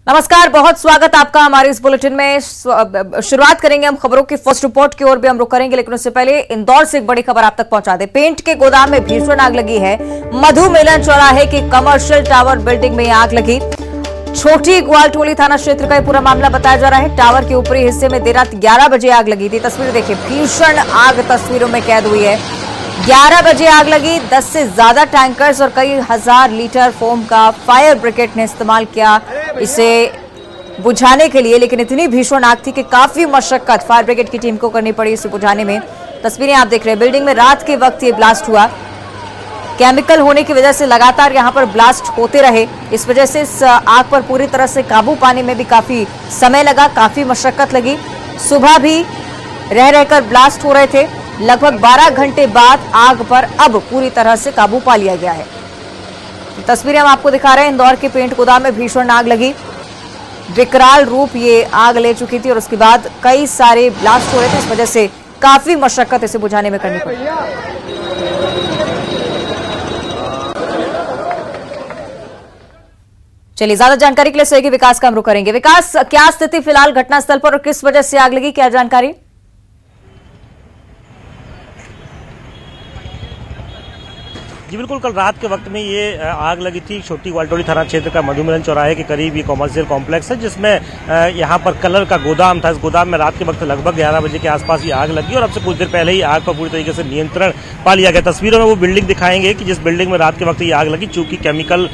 नमस्कार, बहुत स्वागत आपका हमारे इस बुलेटिन में। शुरुआत करेंगे हम खबरों की फर्स्ट रिपोर्ट की ओर भी हम रुक करेंगे, लेकिन उससे पहले इंदौर से एक बड़ी खबर आप तक पहुंचा दे। पेंट के गोदाम में भीषण आग लगी है। मधु मिलन चौराहे की कमर्शियल टावर बिल्डिंग में आग लगी। छोटी ग्वालटोली थाना क्षेत्र का यह पूरा मामला बताया जा रहा है। टावर के ऊपरी हिस्से में देर रात 11 बजे आग लगी थी। तस्वीर देखिए, भीषण आग तस्वीरों में कैद हुई है। 11 बजे आग लगी। 10 से ज्यादा टैंकर्स और कई हजार लीटर फोम का फायर ब्रिगेड ने इस्तेमाल किया इसे बुझाने के लिए, लेकिन इतनी भीषण आग थी कि काफी मशक्कत फायर ब्रिगेड की टीम को करनी पड़ी इसे बुझाने में। तस्वीरें आप देख रहे हैं, बिल्डिंग में रात के वक्त ये ब्लास्ट हुआ। केमिकल होने की वजह से लगातार यहां पर ब्लास्ट होते रहे। इस वजह से इस आग पर पूरी तरह से काबू पाने में भी काफी समय लगा, काफी मशक्कत लगी। सुबह भी रह रहकर ब्लास्ट हो रहे थे। लगभग 12 घंटे बाद आग पर अब पूरी तरह से काबू पा लिया गया है। तस्वीरें हम आपको दिखा रहे हैं। इंदौर के पेंट गोदाम में भीषण आग लगी। विकराल रूप ये आग ले चुकी थी और उसके बाद कई सारे ब्लास्ट हो रहे थे। इस वजह से काफी मशक्कत इसे बुझाने में करनी पड़ी। चलिए, ज्यादा जानकारी के लिए सहयोगी विकास का हम रुख करेंगे। विकास, क्या स्थिति फिलहाल घटनास्थल पर और किस वजह से आग लगी, क्या जानकारी? जी बिल्कुल, कल रात के वक्त में ये आग लगी थी। छोटी ग्वालटोली थाना क्षेत्र का मधु मिलन चौराहे के करीब ये कॉमर्शियल कॉम्प्लेक्स है, जिसमें यहाँ पर कलर का गोदाम था। इस गोदाम में रात के वक्त लगभग 11 बजे के आसपास ये आग लगी और अब से कुछ देर पहले ही आग पर पूरी तरीके से नियंत्रण पा लिया गया। तस्वीरों में वो बिल्डिंग दिखाएंगे कि जिस बिल्डिंग में रात के वक्त ये आग लगी, चूंकि केमिकल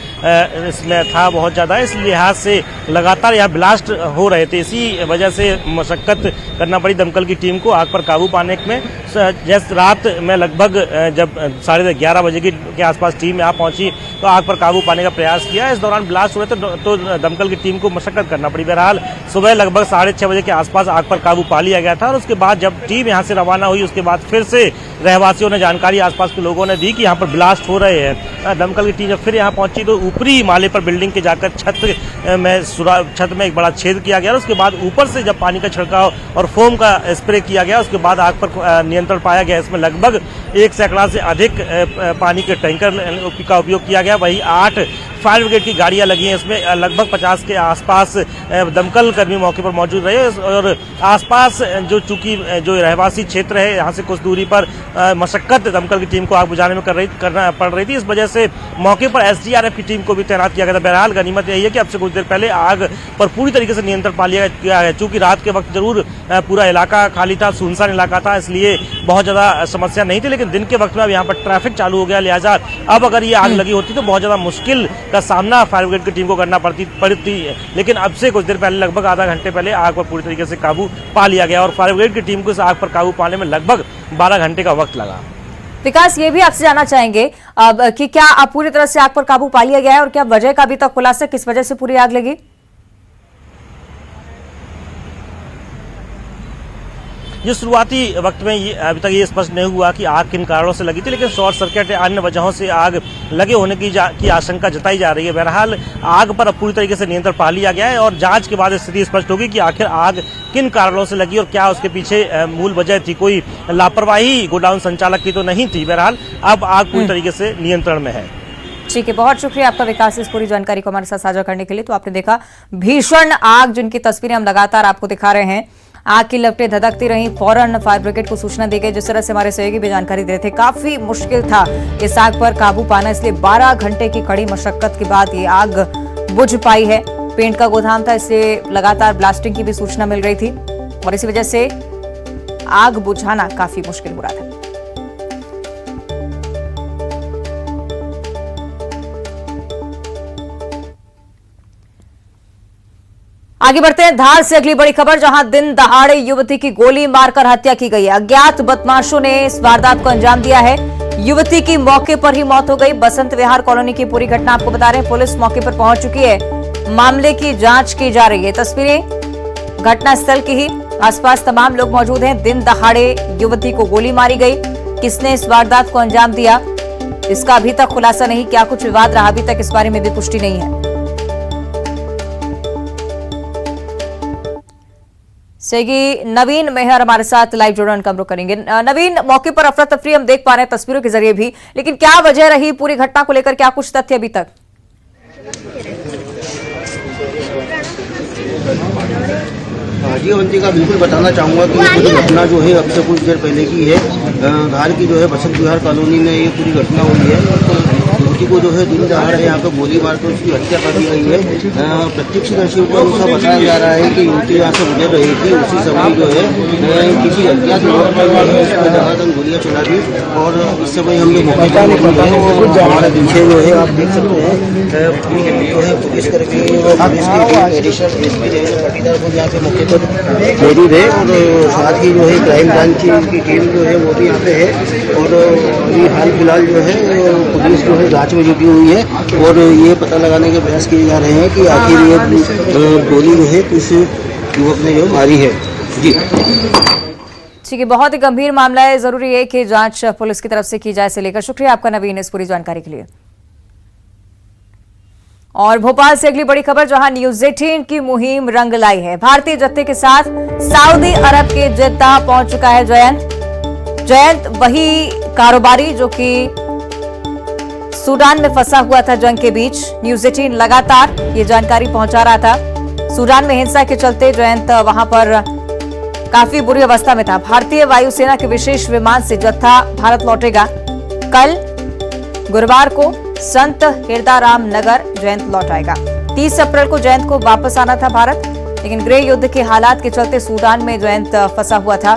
इसमें था बहुत ज्यादा, इस लिहाज से लगातार यहाँ ब्लास्ट हो रहे थे। इसी वजह से मशक्कत करना पड़ी दमकल की टीम को आग पर काबू पाने में। जैसे रात में लगभग जब 11:30 बजे के आसपास टीम यहाँ पहुंची तो आग पर काबू पाने का प्रयास किया। इस दौरान ब्लास्ट हुए तो दमकल की टीम को मशक्कत करना पड़ी। बहरहाल सुबह लगभग 6:30 बजे के आसपास आग पर काबू पा लिया गया था और उसके बाद जब टीम यहाँ से रवाना हुई, उसके बाद फिर से रहवासियों ने जानकारी आसपास के लोगों ने दी कि यहाँ पर ब्लास्ट हो रहे हैं। दमकल की टीम जब फिर यहाँ पहुंची तो ऊपरी माले पर बिल्डिंग के जाकर छत में एक बड़ा छेद किया गया। उसके बाद ऊपर से जब पानी का छिड़काव और फोम का स्प्रे किया गया, उसके बाद आग पर नियंत्रण पाया गया। इसमें लगभग 1 सैकड़ा से अधिक पानी के टैंकर का उपयोग किया गया। वही 8 फायर ब्रिगेड की गाड़ियां लगी हैं। इसमें लगभग 50 के आसपास दमकल कर्मी मौके पर मौजूद रहे और आसपास चूंकि जो रहवासी क्षेत्र है, यहाँ से कुछ दूरी पर मशक्कत दमकल की टीम को आग बुझाने में करना पड़ रही थी। इस वजह से मौके पर एसडीआरएफ की टीम को भी तैनात किया गया था। बहरहाल गनीमत यही है कि अब से कुछ देर पहले आग पर पूरी तरीके से नियंत्रण पा लिया गया है। चूंकि रात के वक्त जरूर पूरा इलाका खाली था, सुनसान इलाका था, इसलिए बहुत ज्यादा समस्या नहीं थी, लेकिन दिन के वक्त में अब यहाँ पर ट्रैफिक चालू हो गया। लिहाजा अब अगर ये आग लगी होती तो बहुत ज्यादा मुश्किल का सामना फायर ब्रिगेड की टीम को करना पड़ती, लेकिन अब से कुछ देर पहले लगभग आधा घंटे पहले आग पर पूरी तरीके से काबू पा लिया गया और फायर ब्रिगेड की टीम को इस आग पर काबू पाने में लगभग 12 घंटे का वक्त लगा। विकास, ये भी आपसे जानना चाहेंगे कि क्या अब पूरी तरह से आग पर काबू पा लिया गया है और क्या वजह का अभी तक खुलासा, किस वजह से पूरी आग लगी? ये शुरुआती वक्त में अभी तक ये स्पष्ट नहीं हुआ कि आग किन कारणों से लगी थी, लेकिन शॉर्ट सर्किट या अन्य वजहों से आग लगे होने की आशंका जताई जा रही है। बहरहाल आग पर अब पूरी तरीके से नियंत्रण पा लिया गया है और जांच के बाद स्थिति स्पष्ट होगी कि आखिर आग किन कारणों से लगी और क्या उसके पीछे मूल वजह थी। कोई लापरवाही गोडाउन संचालक की तो नहीं थी। बहरहाल अब आग पूरी तरीके से नियंत्रण में है। ठीक है, बहुत शुक्रिया आपका विकास इस पूरी जानकारी को हमारे साथ साझा करने के लिए। तो आपने देखा भीषण आग, जिनकी तस्वीरें हम लगातार आपको दिखा रहे हैं। आग की लपटें धधकती रही, फौरन फायर ब्रिगेड को सूचना दी गई। जिस तरह से हमारे सहयोगी भी जानकारी दे रहे थे, काफी मुश्किल था इस आग पर काबू पाना, इसलिए 12 घंटे की कड़ी मशक्कत के बाद ये आग बुझ पाई है। पेंट का गोदाम था, इसलिए लगातार ब्लास्टिंग की भी सूचना मिल रही थी और इसी वजह से आग बुझाना काफी मुश्किल हो रहा था। आगे बढ़ते हैं धार से अगली बड़ी खबर, जहां दिन दहाड़े युवती की गोली मारकर हत्या की गई है। अज्ञात बदमाशों ने इस वारदात को अंजाम दिया है। युवती की मौके पर ही मौत हो गई। बसंत विहार कॉलोनी की पूरी घटना आपको बता रहे हैं। पुलिस मौके पर पहुंच चुकी है, मामले की जांच की जा रही है। तस्वीरें घटनास्थल की ही, आसपास तमाम लोग मौजूद हैं। दिन दहाड़े युवती को गोली मारी गई। किसने इस वारदात को अंजाम दिया, इसका अभी तक खुलासा नहीं। क्या कुछ विवाद रहा, अभी तक इस बारे में भी पुष्टि नहीं है। सहयोगी नवीन मेहर हमारे साथ लाइव जुड़न का रुख करेंगे। नवीन, मौके पर अफरा तफरी हम देख पा रहे हैं तस्वीरों के जरिए भी, लेकिन क्या वजह रही पूरी घटना को लेकर, क्या कुछ तथ्य अभी तक? जी अवंतिका, बिल्कुल बताना चाहूँगा कि ये पूरी घटना जो है अब से कुछ देर पहले की है। धार की जो है बसंत विहार कॉलोनी में ये पूरी घटना हुई है। युवती को जो है दिन दहाड़ यहाँ पर गोली मार कर उसकी हत्या कर दी गई है। प्रत्यक्षदर्शियों को अनुसार बताया जा रहा है कि युवती यहाँ से गुजर रही थी, उसी समय जो है किसी अज्ञात युवक ने उसको धड़ाधड़ गोलियाँ चला दी और इस समय हम लोग मौके पर मौजूद हैं। हमारे पीछे जो है आप देख सकते हैं जो है पुलिसकर्मी और पुलिस की एडिशनल एसपी देवेंद्र पाटीदार को यहाँ पे मौके पर मौजूद है और साथ ही जो है क्राइम ब्रांच की टीम जो है वो भी यहाँ पे है और अभी हाल फिलहाल जो है पुलिस जो है जांच में जुटी हुई है और ये पता लगाने के प्रयास किए जा रहे हैं कि आखिर ये गोली जो है किस युवक ने जो मारी है। जी ठीक है, बहुत ही गंभीर मामला है, जरूरी है कि जांच पुलिस की तरफ से की जाए। इसे लेकर शुक्रिया आपका नवीन इस पूरी जानकारी के लिए। और भोपाल से अगली बड़ी खबर, जहां न्यूज 18 की मुहिम रंग लाई है। भारतीय जत्थे के साथ सऊदी अरब के जिद्दा पहुंच चुका है जयंत वही कारोबारी जो कि सूडान में फंसा हुआ था जंग के बीच। न्यूज 18 लगातार ये जानकारी पहुंचा रहा था। सूडान में हिंसा के चलते जयंत वहां पर काफी बुरी अवस्था में था। भारतीय वायुसेना के विशेष विमान से जत्था भारत लौटेगा। कल गुरुवार को संत हिरदाराम नगर जयंत लौट आएगा। 30 अप्रैल को जयंत को वापस आना था भारत, लेकिन गृह युद्ध के हालात के चलते सूडान में जयंत फंसा हुआ था।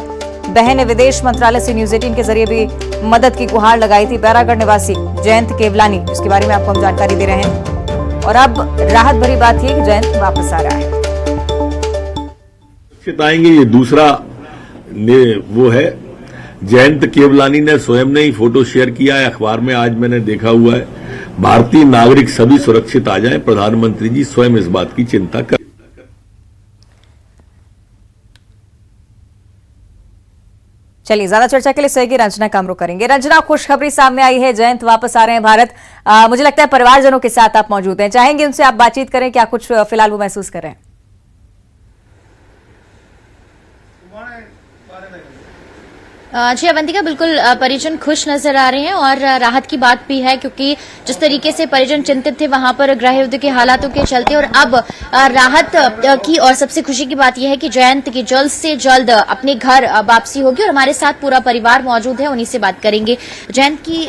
बहन ने विदेश मंत्रालय से न्यूज 18 के जरिए भी मदद की गुहार लगाई थी। बैरागढ़ निवासी जयंत केवलानी, जिसके बारे में आपको हम जानकारी दे रहे हैं। और अब राहत भरी बात है कि जयंत वापस आ रहा है। आएंगे, ये दूसरा वो है। जयंत केवलानी ने स्वयं ने ही फोटो शेयर किया है, अखबार में आज मैंने देखा हुआ है। भारतीय नागरिक सभी सुरक्षित आ जाएं, प्रधानमंत्री जी स्वयं इस बात की चिंता कर। चलिए, ज्यादा चर्चा के लिए सहयोगी रंजना कामरो करेंगे। रंजना, खुशखबरी सामने आई है, जयंत वापस आ रहे हैं भारत। मुझे लगता है परिवारजनों के साथ आप मौजूद हैं, चाहेंगे उनसे आप बातचीत करें, क्या कुछ फिलहाल वो महसूस कर रहे हैं? जी अवंतिका, बिल्कुल परिजन खुश नजर आ रहे हैं और राहत की बात भी है, क्योंकि जिस तरीके से परिजन चिंतित थे वहां पर गृह युद्ध के हालातों के चलते, और अब राहत की और सबसे खुशी की बात यह है कि जयंत की जल्द से जल्द अपने घर वापसी होगी। और हमारे साथ पूरा परिवार मौजूद है, उन्हीं से बात करेंगे। जयंत की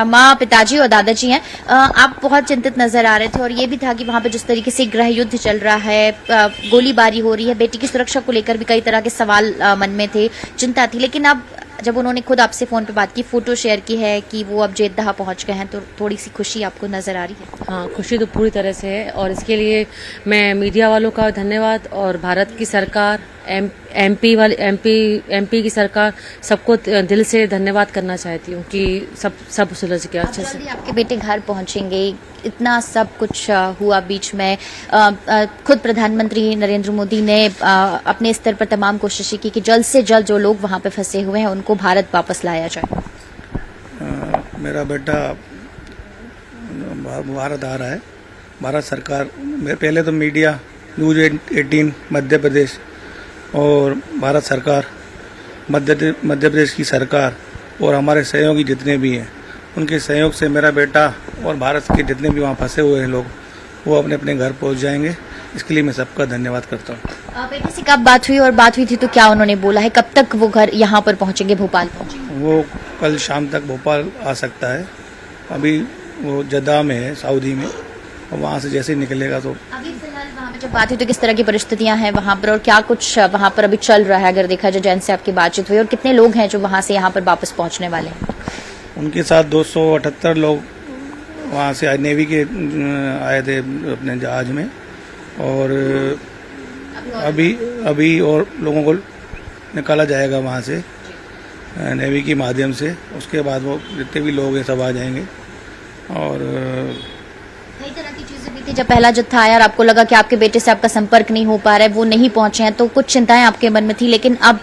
माँ, पिताजी और दादाजी हैं। आप बहुत चिंतित नजर आ रहे थे और ये भी था कि वहां पर जिस तरीके से गृह युद्ध चल रहा है, गोलीबारी हो रही है, बेटी की सुरक्षा को लेकर भी कई तरह के सवाल मन में थे, चिंता थी। लेकिन अब जब उन्होंने खुद आपसे फोन पे बात की, फोटो शेयर की है कि वो अब जेद्दा पहुंच गए हैं, तो थोड़ी सी खुशी आपको नजर आ रही है? हाँ, खुशी तो पूरी तरह से है और इसके लिए मैं मीडिया वालों का धन्यवाद और भारत की सरकार, एमपी की सरकार, सबको दिल से धन्यवाद करना चाहती हूँ कि सब सुलझ गया अच्छे से। आपके बेटे घर पहुंचेंगे, इतना सब कुछ हुआ बीच में, खुद प्रधानमंत्री नरेंद्र मोदी ने अपने स्तर पर तमाम कोशिशें की कि जल्द से जल्द जो लोग वहां पे फंसे हुए हैं उनको भारत वापस लाया जाए। मेरा बेटा भारत आ रहा है। भारत सरकार, पहले तो मीडिया, न्यूज 18 मध्य प्रदेश और भारत सरकार, मध्य प्रदेश की सरकार और हमारे सहयोगी जितने भी हैं, उनके सहयोग से मेरा बेटा और भारत के जितने भी वहाँ फंसे हुए हैं लोग, वो अपने अपने घर पहुँच जाएंगे। इसके लिए मैं सबका धन्यवाद करता हूँ। बेटे से कब बात हुई और बात हुई थी तो क्या उन्होंने बोला है? कब तक वो घर यहाँ पर पहुँचेंगे, भोपाल पहुँचेंगे? वो कल शाम तक भोपाल आ सकता है। अभी वो जद्दा में है, सऊदी में, और वहाँ से जैसे ही निकलेगा तो। अभी फिलहाल वहाँ पे जब बात हुई तो किस तरह की परिस्थितियां हैं वहाँ पर और क्या कुछ वहाँ पर अभी चल रहा है, अगर देखा जाए जैन से आपकी बातचीत हुई, और कितने लोग हैं जो वहाँ से यहाँ पर वापस पहुँचने वाले हैं? उनके साथ 278 लोग वहाँ से नेवी के आए थे अपने जहाज में, और अभी और लोगों को निकाला जाएगा वहाँ से नेवी के माध्यम से। उसके बाद वो जितने भी लोग हैं सब आ जाएंगे। और कई तरह की चीजें भी थी जब पहला जत्था आया और आपको लगा कि आपके बेटे से आपका संपर्क नहीं हो पा रहा है, वो नहीं पहुंचे हैं, तो कुछ चिंताएं आपके मन में थी। लेकिन अब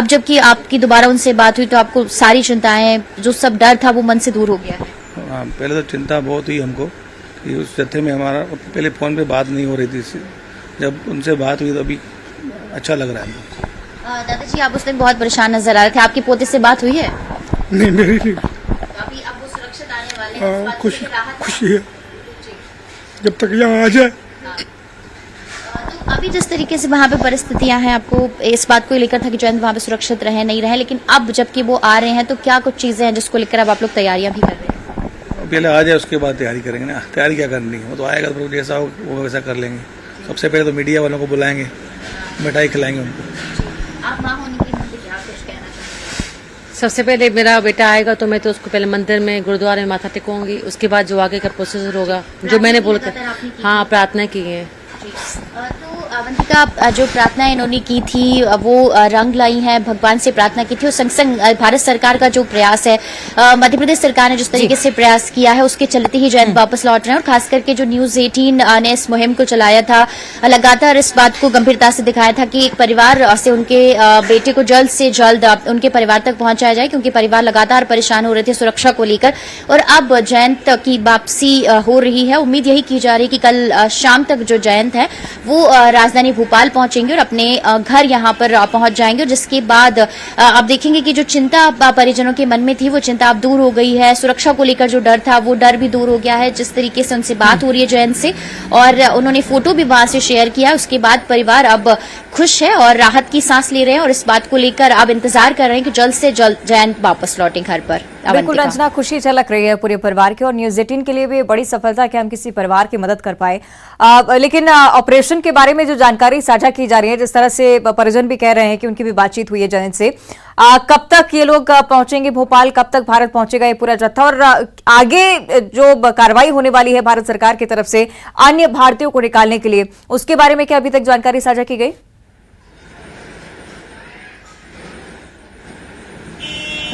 जबकि आपकी दोबारा उनसे बात हुई तो आपको सारी चिंताएं, जो सब डर था, वो मन से दूर हो गया है? हाँ, पहले तो चिंता बहुत हुई हमको कि उस जत्थे में हमारा पहले फ़ोन पे बात नहीं हो रही थी। जब उनसे बात हुई तो अभी अच्छा लग रहा है। दादाजी, आप उस दिन बहुत परेशान नजर आ रहे थे, आपके पोते से बात हुई है? नहीं, मेरी नहीं। अभी अब वो सुरक्षित आने वाले हैं, खुशी है, जब तक यहाँ आ जाए अभी जिस तरीके से वहां पे परिस्थितियां हैं, आपको इस बात को लेकर था कि जयंत वहां पे सुरक्षित रहे नहीं रहे, लेकिन अब जबकि वो आ रहे हैं तो क्या कुछ चीजें हैं जिसको लेकर अब आप लोग तैयारियां भी कर रहे हैं? पहले आ जाए उसके बाद तैयारी करेंगे ना। तैयारी क्या करनी है, वो तो आएगा तो जैसा हो वो वैसा कर लेंगे। सबसे पहले तो मीडिया वालों को बुलाएंगे, मिठाई खिलाएंगे उनको। आप मां होने के नाते क्या कुछ कहना चाहेंगे? सबसे पहले मेरा बेटा आएगा तो मैं तो उसको पहले मंदिर में गुरुद्वारे में माथा टेकूंगी, उसके बाद जो आगे का प्रोसेसर होगा जो मैंने बोल कर हाँ प्रार्थना की है। तो अवंतिका, जो प्रार्थना इन्होंने की थी वो रंग लाई है, भगवान से प्रार्थना की थी और संग संग भारत सरकार का जो प्रयास है, मध्य प्रदेश सरकार ने जिस तरीके से प्रयास किया है उसके चलते ही जयंत वापस लौट रहे हैं। और खास करके जो न्यूज 18 ने इस मुहिम को चलाया था, लगातार इस बात को गंभीरता से दिखाया था कि एक परिवार से उनके बेटे को जल्द से जल्द उनके परिवार तक पहुंचाया जाए, क्योंकि परिवार लगातार परेशान हो रहे थे सुरक्षा को लेकर। और अब जयंत की वापसी हो रही है। उम्मीद यही की जा रही है कि कल शाम तक जो जयंत है वो राजधानी भोपाल पहुंचेंगे और अपने घर यहां पर पहुंच जाएंगे। और जिसके बाद आप देखेंगे कि जो चिंता परिजनों के मन में थी वो चिंता अब दूर हो गई है। सुरक्षा को लेकर जो डर था वो डर भी दूर हो गया है। जिस तरीके से उनसे बात हो रही है जयंत से, और उन्होंने फोटो भी वहां से शेयर किया, उसके बाद परिवार अब खुश है और राहत की सांस ले रहे हैं और इस बात को लेकर अब इंतजार कर रहे हैं कि जल्द से जल्द जयंत वापस लौटे घर पर। बिल्कुल रंजना, खुशी झलक रही है पूरे परिवार की और न्यूज 18 के लिए भी बड़ी सफलता कि हम किसी परिवार की मदद कर पाए। लेकिन ऑपरेशन के बारे में जो जानकारी साझा की जा रही है, जिस तरह से परिजन भी कह रहे हैं कि उनकी भी बातचीत हुई है जयंत से, कब तक ये लोग पहुंचेंगे भोपाल, कब तक भारत पहुंचेगा ये पूरा जत्था, और आगे जो कार्रवाई होने वाली है भारत सरकार की तरफ से अन्य भारतीयों को निकालने के लिए, उसके बारे में क्या अभी तक जानकारी साझा की गई?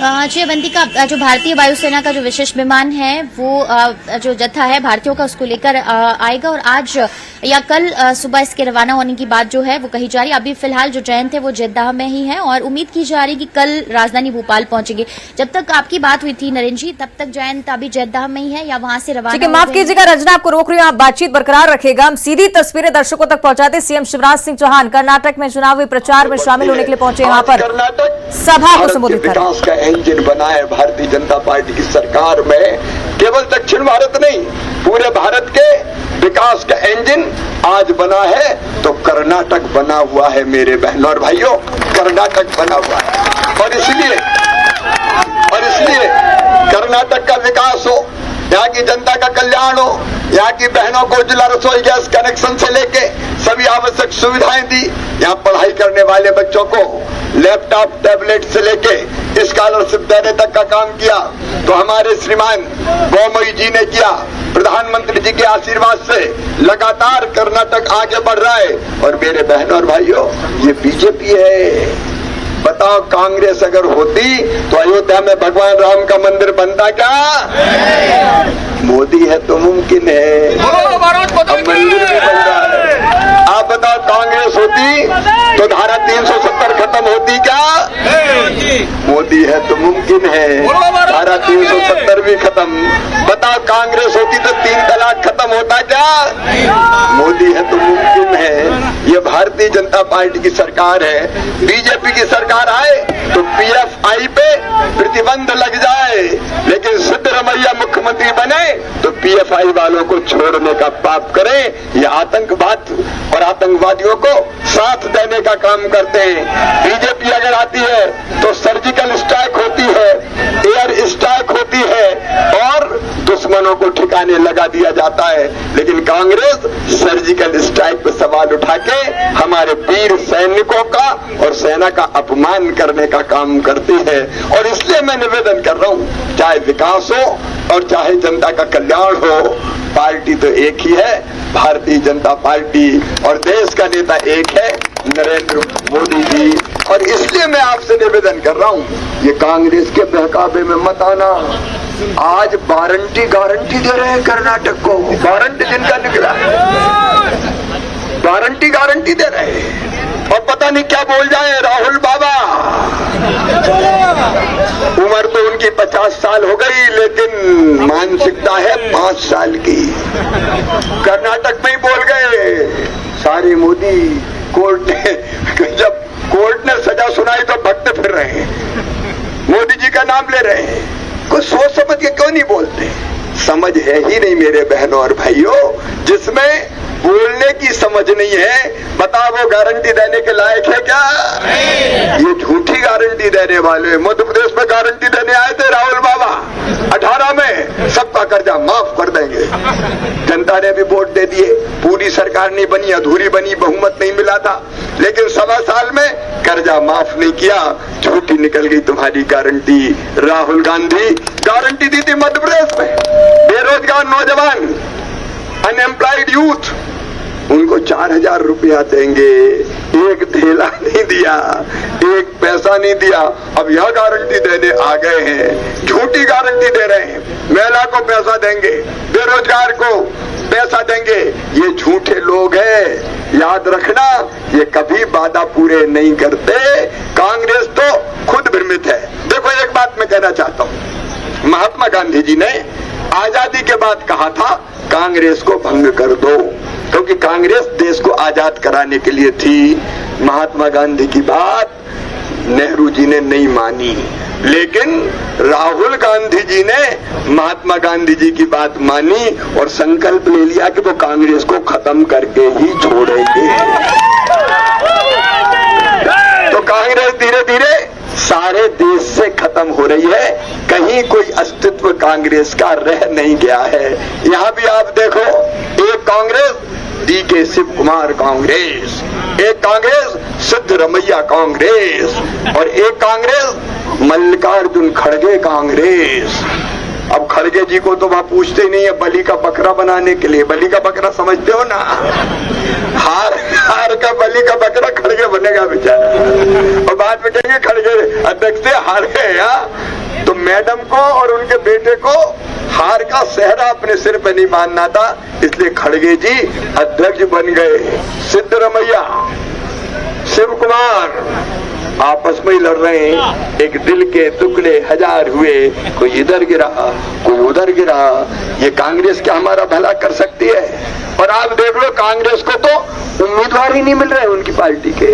जी अवंतिका, जो भारतीय वायुसेना का जो विशेष विमान है वो जो जत्था है भारतीयों का उसको लेकर आएगा और आज या कल सुबह इसके रवाना होने की बात जो है वो कही जा रही है। अभी फिलहाल जो जयंत है वो जेद्दाह में ही है और उम्मीद की जा रही है कि कल राजधानी भोपाल पहुंचेंगे। जब तक आपकी बात हुई थी नरेंद्र जी, तब तक जयंत अभी जेद्दाह में ही है या वहां से रवाना? ठीक है, माफ कीजिएगा रंजना, आपको रोक रही हूँ, आप बातचीत बरकरार रखेगा। हम सीधी तस्वीरें दर्शकों तक पहुंचाते। सीएम शिवराज सिंह चौहान कर्नाटक में चुनावी प्रचार में शामिल होने के लिए पहुंचे, यहाँ पर सभा को संबोधित कर रहे हैं। इंजन बना है भारतीय जनता पार्टी की सरकार में। केवल दक्षिण भारत नहीं, पूरे भारत के विकास का इंजन आज बना है तो कर्नाटक बना हुआ है मेरे बहनों और भाइयों, कर्नाटक बना हुआ है। और इसलिए कर्नाटक का विकास हो, यहाँ की जनता का कल्याण हो, यहाँ की बहनों को उज्ज्वला रसोई गैस कनेक्शन से लेके सभी आवश्यक सुविधाएं दी, यहाँ पढ़ाई करने वाले बच्चों को लैपटॉप टैबलेट से लेके स्कॉलरशिप देने तक का काम किया तो हमारे श्रीमान गोमई जी ने किया। प्रधानमंत्री जी के आशीर्वाद से लगातार कर्नाटक आगे बढ़ रहा है। और मेरे बहनों और भाइयों, ये बीजेपी है। बताओ, कांग्रेस अगर होती तो अयोध्या में भगवान राम का मंदिर बनता क्या? मोदी है तो मुमकिन है, अब मंदिर भी बन रहा है। आप बताओ, कांग्रेस होती तो धारा 370 खत्म होती क्या? मोदी है तो मुमकिन है, धारा 370 भी खत्म। बताओ, कांग्रेस होती तो 3 तलाक खत्म होता क्या? मोदी है तो मुमकिन है। ये भारतीय जनता पार्टी की सरकार है। बीजेपी की सरकार आए तो पीएफआई पे प्रतिबंध लग जाए, लेकिन सिद्धरमैया मुख्यमंत्री बने तो पीएफआई वालों को छोड़ने का पाप करें। ये आतंकवाद और आतंकवादियों को साथ देने का काम करते हैं। बीजेपी अगर आती है तो सर्जिकल स्ट्राइक होती है, एयर स्ट्राइक होती है और दुश्मनों को ठिकाने लगा दिया जाता है। लेकिन कांग्रेस सर्जिकल स्ट्राइक पर सवाल उठा के हमारे वीर सैनिकों का और सेना का अपमान करने का काम करती है। और इसलिए मैं निवेदन कर रहा हूं, चाहे विकास हो और चाहे जनता का कल्याण हो, पार्टी तो एक ही है, भारतीय जनता पार्टी, और देश का नेता एक है, नरेंद्र मोदी जी। और इसलिए मैं आपसे निवेदन कर रहा हूं, ये कांग्रेस के बहकावे में मत आना। आज वारंटी गारंटी दे रहे हैं कर्नाटक को, वारंटी जिनका निकला है वारंटी गारंटी दे रहे हैं। और पता नहीं क्या बोल जाए राहुल बाबा, उम्र तो उनकी 50 साल हो गई, लेकिन मानसिकता है 5 साल की। कर्नाटक में ही बोल गए सारी मोदी। कोर्ट ने जब कोर्ट ने सजा सुनाई तो भगते फिर रहे हैं, मोदी जी का नाम ले रहे हैं। कुछ सोच समझ के क्यों नहीं बोलते? समझ है ही नहीं मेरे बहनों और भाइयों, जिसमें बोलने की समझ नहीं है, बताओ वो गारंटी देने के लायक है क्या? ये झूठी गारंटी देने वाले। मध्य प्रदेश में गारंटी देने आए थे राहुल बाबा, 18 में सबका कर्जा माफ कर देंगे। जनता ने भी वोट दे दिए, पूरी सरकार नहीं बनी, अधूरी बनी, बहुमत नहीं मिला था, लेकिन 1.25 साल में कर्जा माफ नहीं किया। झूठी निकल गई तुम्हारी गारंटी। राहुल गांधी गारंटी दी थी मध्य प्रदेश में, बेरोजगार नौजवान, अनएम्प्लॉयड यूथ, उनको 4,000 रुपया देंगे। एक थैला नहीं दिया, एक पैसा नहीं दिया। अब यह गारंटी देने आ गए हैं, झूठी गारंटी दे रहे हैं। महिला को पैसा देंगे, बेरोजगार को पैसा देंगे। ये झूठे लोग हैं, याद रखना। ये कभी वादा पूरे नहीं करते। कांग्रेस तो खुद भ्रमित है। देखो, एक बात मैं कहना चाहता हूँ, महात्मा गांधी जी ने आजादी के बाद कहा था कांग्रेस को भंग कर दो, क्योंकि कांग्रेस देश को आजाद कराने के लिए थी। महात्मा गांधी की बात नेहरू जी ने नहीं मानी, लेकिन राहुल गांधी जी ने महात्मा गांधी जी की बात मानी और संकल्प ले लिया कि वो कांग्रेस को खत्म करके ही छोड़ेंगे। तो कांग्रेस धीरे धीरे सारे देश से खत्म हो रही है। कहीं कोई अस्तित्व कांग्रेस का रह नहीं गया है। यहाँ भी आप देखो, एक कांग्रेस DK शिव कुमार कांग्रेस, एक कांग्रेस सिद्धरमैया कांग्रेस और एक कांग्रेस मल्लिकार्जुन खड़गे कांग्रेस। अब खड़गे जी को तो वहां पूछते ही नहीं है बलि का बकरा बनाने के लिए। बलि का बकरा समझते हो ना, हार का बलि का बकरा खड़गे बनेगा बेचारा। और बाद में कहेंगे खड़गे अध्यक्ष से हार गए। तो मैडम को और उनके बेटे को हार का सेहरा अपने सिर पे नहीं बांधना था, इसलिए खड़गे जी अध्यक्ष बन गए। सिद्धरमैया, शिव कुमार आपस में ही लड़ रहे हैं। एक दिल के टुकड़े 1000 हुए, कोई इधर गिरा कोई उधर गिरा। ये कांग्रेस क्या हमारा भला कर सकती है? और आप देख लो, कांग्रेस को तो उम्मीदवार ही नहीं मिल रहे उनकी पार्टी के।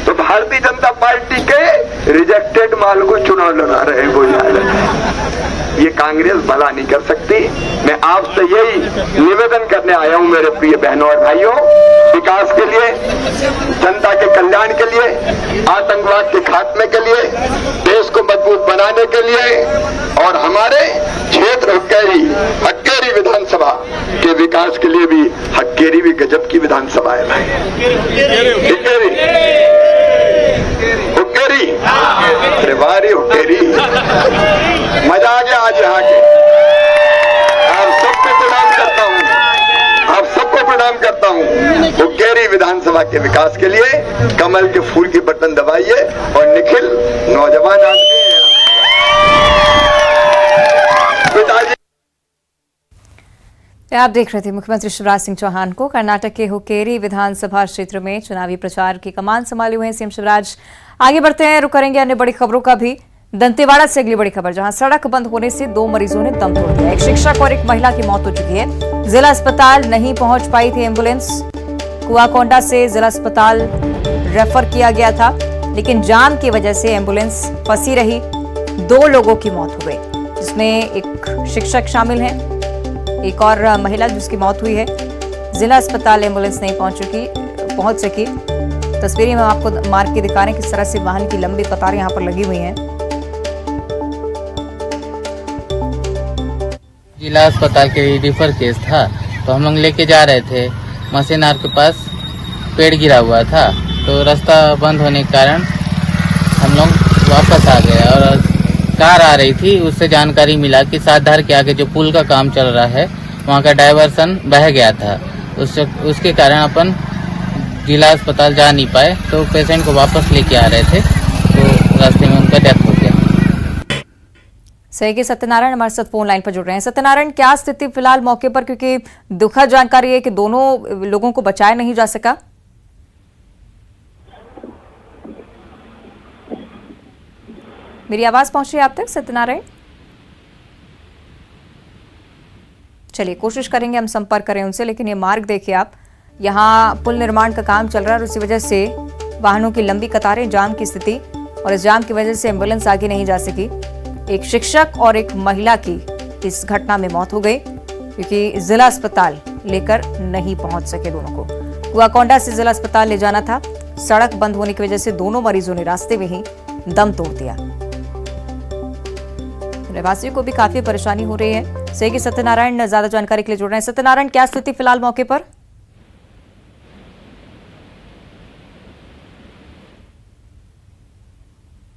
तो भारतीय जनता पार्टी के रिजेक्टेड माल को चुनाव लड़ा रहे हैं वो यार। ये कांग्रेस भला नहीं कर सकती। मैं आपसे यही निवेदन करने आया हूं मेरे प्रिय बहनों और भाइयों, विकास के लिए, जनता के कल्याण के लिए, आतंकवाद के खात्मे के लिए, देश को मजबूत बनाने के लिए और हमारे क्षेत्र हक्केरी विधानसभा के विकास के लिए भी। हक्केरी भी गजब की विधानसभा है भाई। हुक्केरी, अरे वारी हुक्केरी, मजा आ गया आज यहाँ के। आप सबको प्रणाम करता हूँ, आप सबको प्रणाम करता हूँ। हुक्केरी विधानसभा के विकास के लिए कमल के फूल की बटन दबाइए और निखिल नौजवान आदमी हैं। पिताजी, आप देख रहे थे मुख्यमंत्री शिवराज सिंह चौहान को। कर्नाटक के हुक्केरी विधानसभा क्षेत्र में चुनावी प्रचार की कमान संभाली हुए हैं सीएम शिवराज। आगे बढ़ते हैं, रुक करेंगे अन्य बड़ी खबरों का भी। दंतेवाड़ा से अगली बड़ी खबर, जहां सड़क बंद होने से 2 मरीजों ने दम तोड़ दिया। एक शिक्षक और एक महिला की मौत हो चुकी है। जिला अस्पताल नहीं पहुंच पाई थी एम्बुलेंस। कुआकोंडा से जिला अस्पताल रेफर किया गया था, लेकिन जाम की वजह से एम्बुलेंस फंसी रही। 2 लोगों की मौत हो गई, जिसमें एक शिक्षक शामिल है, एक और महिला जिसकी मौत हुई है। जिला अस्पताल एम्बुलेंस नहीं पहुंच सकी। तस्वीरें में आपको मार के दिखा रहे हैं किस तरह से वाहन की लंबी कतारें यहां पर लगी हुई हैं। जिला अस्पताल के रिफर केस था, तो हम लोग लेके जा रहे थे। मसीनार के पास पेड़ गिरा हुआ था, तो रास्ता बंद होने के कारण हम लोग वापस आ गए और कार आ रही थी, उससे जानकारी मिला कि सातधार के आगे जो पुल का काम चल रहा है वहाँ का डायवर्सन बह गया था। उसके कारण अपन जिला अस्पताल जा नहीं पाए, तो पेशेंट को वापस लेके आ रहे थे, तो रास्ते में उनका डेथ हो गया। सही के सत्यनारायण हमारे साथ फोन लाइन पर जुड़ रहे हैं। सत्यनारायण, क्या स्थिति फिलहाल मौके पर, क्योंकि दुखद जानकारी है कि दोनों लोगों को बचाया नहीं जा सका। मेरी आवाज पहुंच रही है आप तक सत्यनारायण? चलिए कोशिश करेंगे हम संपर्क करें उनसे, लेकिन ये मार्ग देखिए आप, यहाँ पुल निर्माण का काम चल रहा है और उसी वजह से वाहनों की लंबी कतारें, जाम की स्थिति, और इस जाम की वजह से एम्बुलेंस आगे नहीं जा सकी। एक शिक्षक और एक महिला की इस घटना में मौत हो गई, क्योंकि जिला अस्पताल लेकर नहीं पहुंच सके दोनों को। कुआकोंडा से जिला अस्पताल ले जाना था। सड़क बंद होने की वजह से दोनों मरीजों ने रास्ते में ही दम तोड़ दिया। निवासियों को भी काफी परेशानी हो रही है। सहयोगी सत्यनारायण ज्यादा जानकारी के लिए जुड़ रहे हैं। सत्यनारायण, क्या स्थिति फिलहाल मौके पर?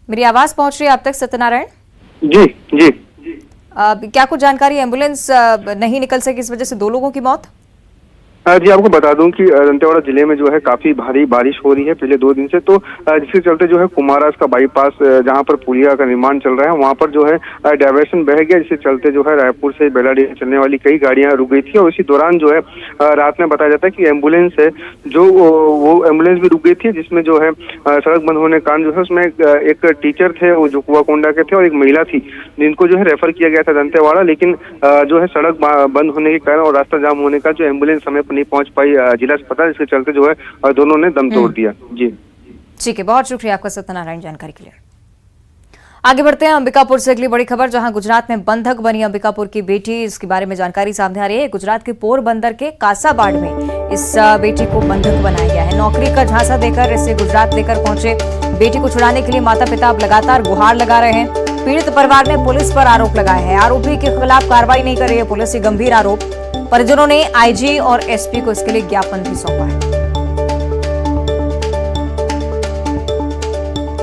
मेरी आवाज पहुंच रही है आप तक सत्यनारायण? जी जी। क्या कुछ जानकारी? एम्बुलेंस नहीं निकल सकी, इस वजह से 2 लोगों की मौत। जी, आपको बता दूं कि दंतेवाड़ा जिले में जो है काफी भारी बारिश हो रही है पिछले 2 दिन से, तो जिसके चलते जो है कुमारास का बाईपास जहां पर पुलिया का निर्माण चल रहा है वहां पर जो है डायवर्शन बह गया, जिसके चलते जो है रायपुर से बेलाडीह चलने वाली कई गाड़ियां रुक गई थी। और इसी दौरान जो है रात में बताया जाता है कि एम्बुलेंस है जो वो एम्बुलेंस भी रुक गई थी, जिसमें जो है सड़क बंद होने के कारण जो है उसमें एक टीचर थे वो जो कुआकोंडा के थे और एक महिला थी जिनको जो है रेफर किया गया था दंतेवाड़ा, लेकिन जो है सड़क बंद होने के कारण और रास्ता जाम होने का जो एम्बुलेंस समय पर नहीं पहुंच पाई जिला अस्पताल, इसके चलते जो है दोनों ने दम तोड़ दिया। जी ठीक है, बहुत शुक्रिया आपका सत्यनारायण जानकारी के लिए। आगे बढ़ते हैं अंबिकापुर से अगली बड़ी खबर, जहां गुजरात में बंधक बनी अंबिकापुर की बेटी, इसके बारे में जानकारी सामने आ रही है। गुजरात के पोरबंदर के कासाबाड़ में इस बेटी को बंधक बनाया गया है। नौकरी का झांसा देकर इसे गुजरात लेकर पहुंचे बेटी को छुड़ाने के लिए माता पिता अब लगातार गुहार लगा रहे हैं। पीड़ित परिवार ने पुलिस पर आरोप लगाया है। आरोपी के खिलाफ कार्रवाई नहीं कर रही है पुलिस, ये गंभीर आरोप। परिजनों ने आईजी और एसपी को इसके लिए ज्ञापन भी सौंपा है।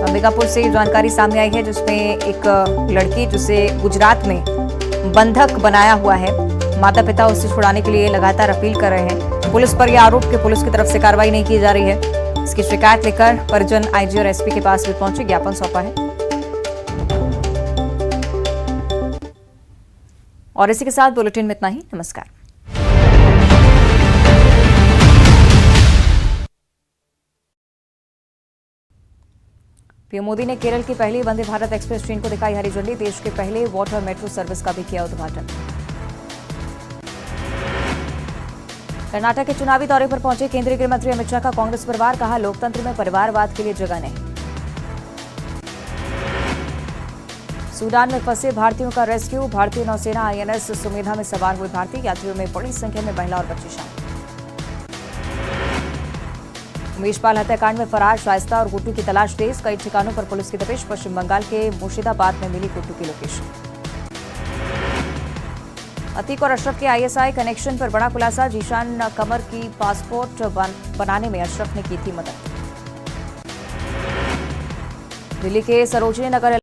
अंबिकापुर से जानकारी सामने आई है जिसमें एक लड़की जिसे गुजरात में बंधक बनाया हुआ है, माता पिता उसे छुड़ाने के लिए लगातार अपील कर रहे हैं। पुलिस पर यह आरोप कि पुलिस की तरफ से कार्रवाई नहीं की जा रही है। इसकी शिकायत लेकर परिजन आईजी और एसपी के पास भी पहुंचे, ज्ञापन सौंपा है। और इसी के साथ बुलेटिन में इतना ही। नमस्कार। पीएम मोदी ने केरल की पहली वंदे भारत एक्सप्रेस ट्रेन को दिखाई हरी झंडी। देश के पहले वाटर मेट्रो सर्विस का भी किया उद्घाटन। कर्नाटक के चुनावी दौरे पर पहुंचे केंद्रीय गृह मंत्री अमित शाह का कांग्रेस परिवार, कहा लोकतंत्र में परिवारवाद के लिए जगह नहीं। सूडान में फंसे भारतीयों का रेस्क्यू। भारतीय नौसेना आईएनएस सुमेधा में सवार हुए भारतीय यात्रियों में बड़ी संख्या में महिला और बच्चे शामिल। उमेश पाल हत्याकांड में फरार शाइस्ता और गुड्डू की तलाश तेज। कई ठिकानों पर पुलिस की दबिश। पश्चिम बंगाल के मुर्शिदाबाद में मिली गुड्डू की लोकेशन। अतीक और अशरफ के आईएसआई कनेक्शन पर बड़ा खुलासा। जीशान कमर की पासपोर्ट बनाने में अशरफ ने की थी मदद। दिल्ली के सरोजनी नगर